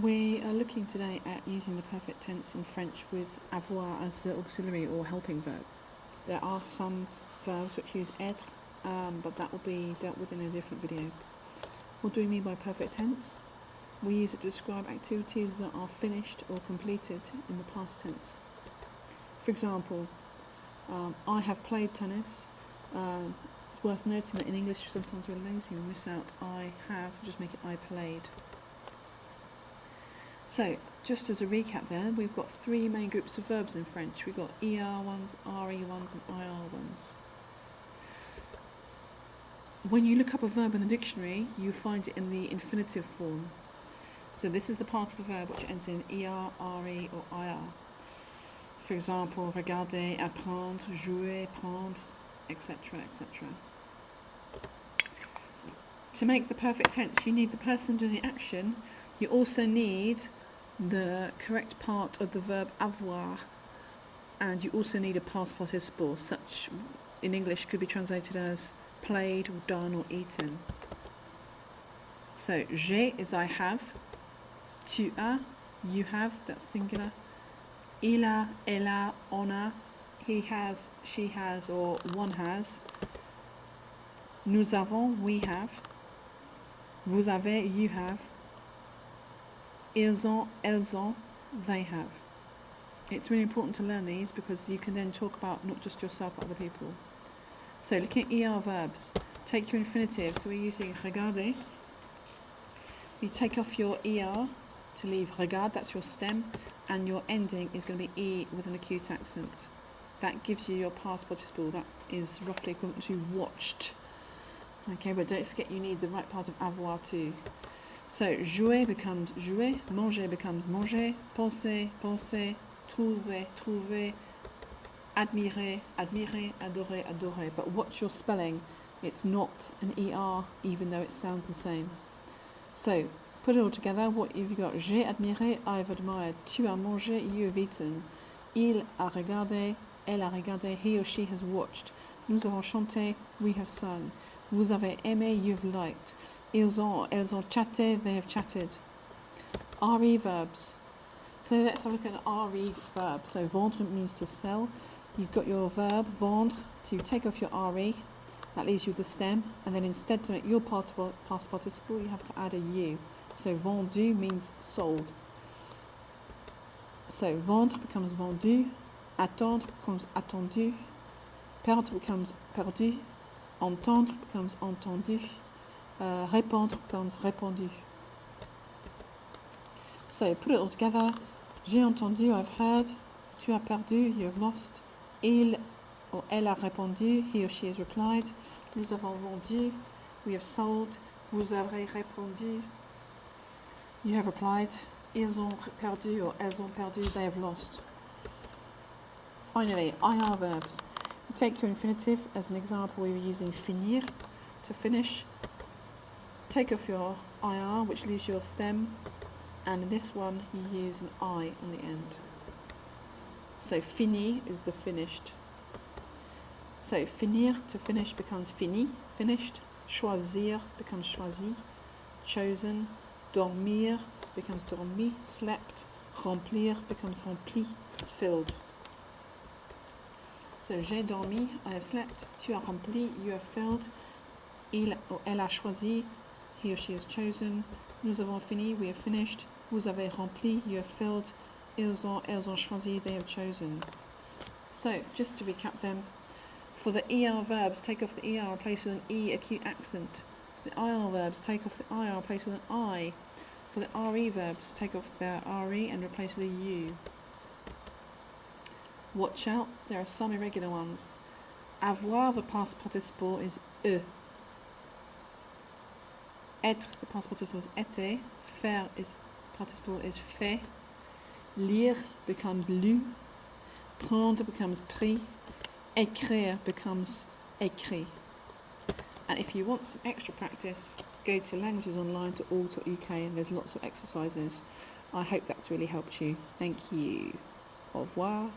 We are looking today at using the perfect tense in French with avoir as the auxiliary or helping verb. There are some verbs which use être, but that will be dealt with in a different video. What do we mean by perfect tense? We use it to describe activities that are finished or completed in the past tense. For example, I have played tennis. It's worth noting that in English sometimes we're lazy, we miss out I have, just make it I played. So, just as a recap there, we've got three main groups of verbs in French. We've got ER ones, RE ones and IR ones. When you look up a verb in the dictionary, you find it in the infinitive form. So this is the part of the verb which ends in ER, RE or IR. For example, regarder, apprendre, jouer, prendre, etc., etc. To make the perfect tense, you need the person doing the action. You also need the correct part of the verb avoir, and you also need a past participle, such in English could be translated as played or done or eaten. So j'ai is I have, tu as, you have, that's singular, il a, elle a, on a, he has, she has, or one has, nous avons, we have, vous avez, you have, ils ont, elles ont, they have. It's really important to learn these because you can then talk about not just yourself but other people. So looking at ER verbs, take your infinitive. So we're using regarder. You take off your ER to leave regard, that's your stem, and your ending is going to be E with an acute accent. That gives you your past participle. That is roughly equivalent to watched. Okay, but don't forget you need the right part of avoir too. So, jouer becomes jouer, manger becomes manger, penser, penser, trouver, trouver, admirer, admirer, adorer, adorer. But watch your spelling. It's not an ER, even though it sounds the same. So, put it all together. What have you got? J'ai admiré, I've admired. Tu as mangé, you have eaten. Il a regardé, elle a regardé, he or she has watched. Nous avons chanté, we have sung. Vous avez aimé, you've liked. Ils ont, elles ont chatté, they have chatted. RE verbs. So let's have a look at an RE verb. So vendre means to sell. You've got your verb, vendre, to take off your RE. That leaves you with the stem. And then instead to make your past participle, you have to add a U. So vendu means sold. So vendre becomes vendu. Attendre becomes attendu. Perdre becomes perdu. Entendre becomes entendu. Répondre becomes répondu. So put it all together. J'ai entendu, I've heard. Tu as perdu, you have lost. Il or elle a répondu, he or she has replied. Nous avons vendu, we have sold. Vous avez répondu, you have replied. Ils ont perdu or elles ont perdu, they have lost. Finally, IR verbs. You take your infinitive. As an example, we were using finir, to finish. Take off your IR, which leaves your stem, and in this one you use an I on the end. So fini is the finished. So finir, to finish, becomes fini, finished. Choisir becomes choisi, chosen. Dormir becomes dormi, slept. Remplir becomes rempli, filled. So j'ai dormi, I have slept. Tu as rempli, you have filled. Il or elle a choisi, he or she has chosen. Nous avons fini, we have finished. Vous avez rempli, you have filled. Ils ont, elles ont choisi, they have chosen. So, just to recap them, for the ER verbs, take off the ER, replace with an E acute accent. For the IR verbs, take off the IR, replace with an I. For the RE verbs, take off their RE and replace with a U. Watch out, there are some irregular ones. Avoir, the past participle, is E. Être, the past participle is été. Faire, is participle is fait. Lire becomes lu. Prendre becomes pris. Écrire becomes écrit. And if you want some extra practice, go to languagesonline.org.uk and there's lots of exercises. I hope that's really helped you. Thank you. Au revoir.